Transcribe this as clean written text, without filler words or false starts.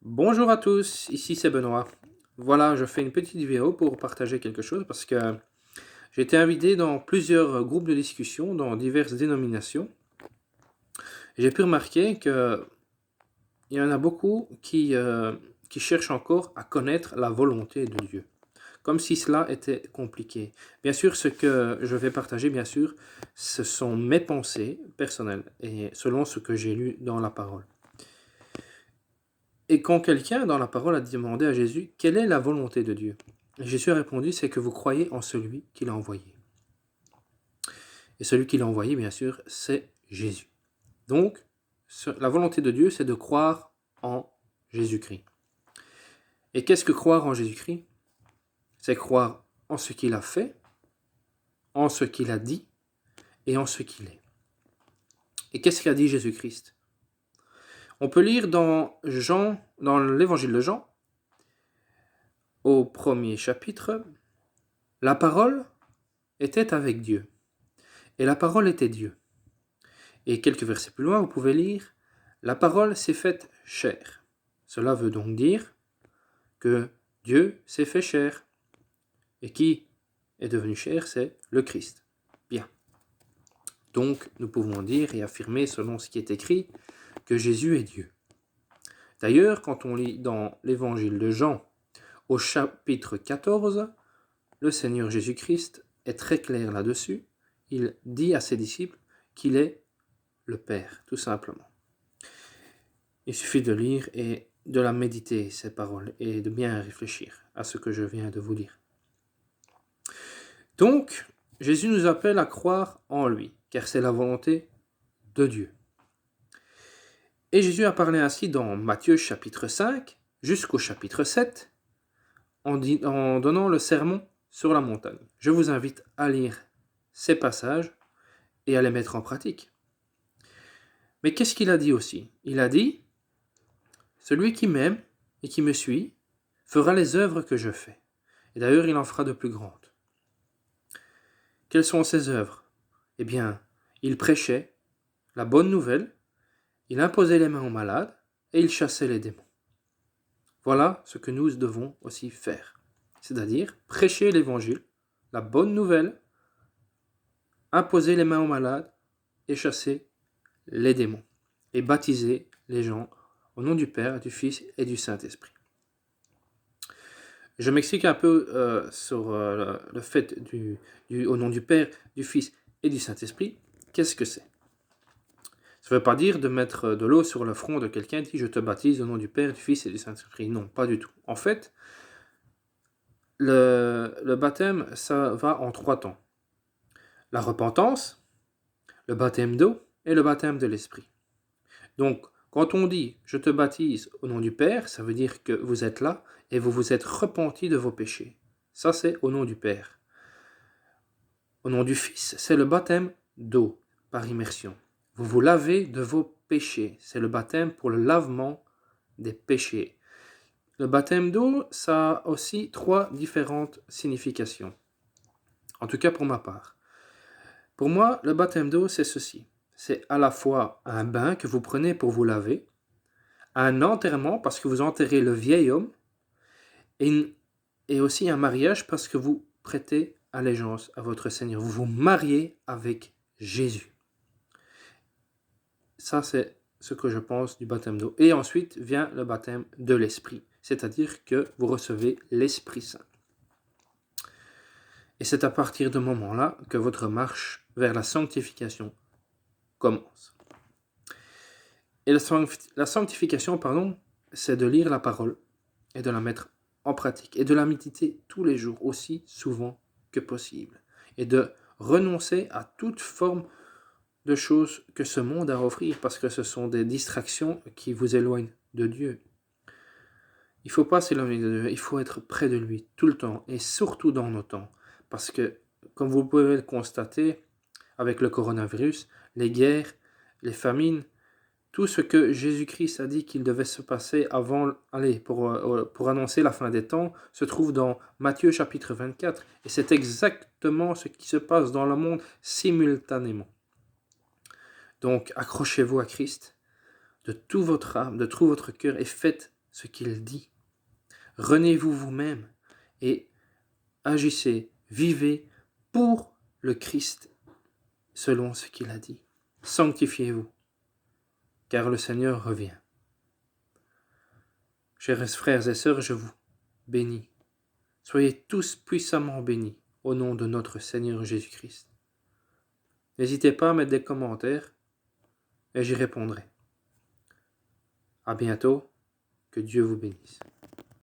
Bonjour à tous, ici c'est Benoît. Voilà, je fais une petite vidéo pour partager quelque chose parce que j'ai été invité dans plusieurs groupes de discussion dans diverses dénominations. J'ai pu remarquer qu'il y en a beaucoup qui cherchent encore à connaître la volonté de Dieu, comme si cela était compliqué. Bien sûr, ce que je vais partager, bien sûr, ce sont mes pensées personnelles et selon ce que j'ai lu dans la parole. Et quand quelqu'un dans la parole a demandé à Jésus quelle est la volonté de Dieu, Jésus a répondu c'est que vous croyez en celui qu'il a envoyé. Et celui qu'il a envoyé, bien sûr, c'est Jésus. Donc, la volonté de Dieu, c'est de croire en Jésus-Christ. Et qu'est-ce que croire en Jésus-Christ? C'est croire en ce qu'il a fait, en ce qu'il a dit et en ce qu'il est. Et qu'est-ce qu'a dit Jésus-Christ? On peut lire dans l'évangile de Jean, au premier chapitre, la parole était avec Dieu. Et la parole était Dieu. Et quelques versets plus loin, vous pouvez lire la parole s'est faite chair. Cela veut donc dire que Dieu s'est fait chair. Et qui est devenu chair, c'est le Christ. Bien. Donc, nous pouvons dire et affirmer, selon ce qui est écrit, que Jésus est Dieu. D'ailleurs, quand on lit dans l'évangile de Jean, au chapitre 14, le Seigneur Jésus-Christ est très clair là-dessus. Il dit à ses disciples qu'il est le Père, tout simplement. Il suffit de lire et de la méditer, ces paroles, et de bien réfléchir à ce que je viens de vous dire. Donc, Jésus nous appelle à croire en lui, car c'est la volonté de Dieu. Et Jésus a parlé ainsi dans Matthieu chapitre 5 jusqu'au chapitre 7, en donnant le sermon sur la montagne. Je vous invite à lire ces passages et à les mettre en pratique. Mais qu'est-ce qu'il a dit aussi? Il a dit « Celui qui m'aime et qui me suit fera les œuvres que je fais. Et d'ailleurs, il en fera de plus grandes. » Quelles sont ses œuvres? Eh bien, il prêchait la bonne nouvelle, il imposait les mains aux malades et il chassait les démons. Voilà ce que nous devons aussi faire. C'est-à-dire prêcher l'évangile, la bonne nouvelle, imposer les mains aux malades et chasser les démons. Et baptiser les gens au nom du Père, du Fils et du Saint-Esprit. Je m'explique un peu sur le fait au nom du Père, du Fils et du Saint-Esprit. Qu'est-ce que c'est? Ça ne veut pas dire de mettre de l'eau sur le front de quelqu'un qui dit « je te baptise au nom du Père, du Fils et du Saint-Esprit ». Non, pas du tout. En fait, le baptême, ça va en 3 temps. La repentance, le baptême d'eau et le baptême de l'Esprit. Donc, quand on dit « je te baptise au nom du Père », ça veut dire que vous êtes là et vous vous êtes repenti de vos péchés. Ça, c'est au nom du Père. Au nom du Fils, c'est le baptême d'eau, par immersion. Vous vous lavez de vos péchés. C'est le baptême pour le lavement des péchés. Le baptême d'eau, ça a aussi 3 différentes significations. En tout cas pour ma part. Pour moi, le baptême d'eau, c'est ceci. C'est à la fois un bain que vous prenez pour vous laver, un enterrement parce que vous enterrez le vieil homme, et aussi un mariage parce que vous prêtez allégeance à votre Seigneur. Vous vous mariez avec Jésus. Ça, c'est ce que je pense du baptême d'eau. Et ensuite vient le baptême de l'Esprit, c'est-à-dire que vous recevez l'Esprit Saint. Et c'est à partir de ce moment-là que votre marche vers la sanctification commence. Et la sanctification, c'est de lire la parole et de la mettre en pratique et de la méditer tous les jours aussi souvent que possible et de renoncer à toute forme de choses que ce monde a à offrir parce que ce sont des distractions qui vous éloignent de Dieu. Il ne faut pas s'éloigner de Dieu, il faut être près de lui tout le temps et surtout dans nos temps parce que, comme vous pouvez le constater avec le coronavirus, les guerres, les famines, tout ce que Jésus-Christ a dit qu'il devait se passer pour annoncer la fin des temps se trouve dans Matthieu chapitre 24. Et c'est exactement ce qui se passe dans le monde simultanément. Donc accrochez-vous à Christ de toute votre âme, de tout votre cœur et faites ce qu'il dit. Renez-vous vous-même et agissez, vivez pour le Christ selon ce qu'il a dit. Sanctifiez-vous, car le Seigneur revient. Chers frères et sœurs, je vous bénis. Soyez tous puissamment bénis au nom de notre Seigneur Jésus-Christ. N'hésitez pas à mettre des commentaires et j'y répondrai. À bientôt, que Dieu vous bénisse.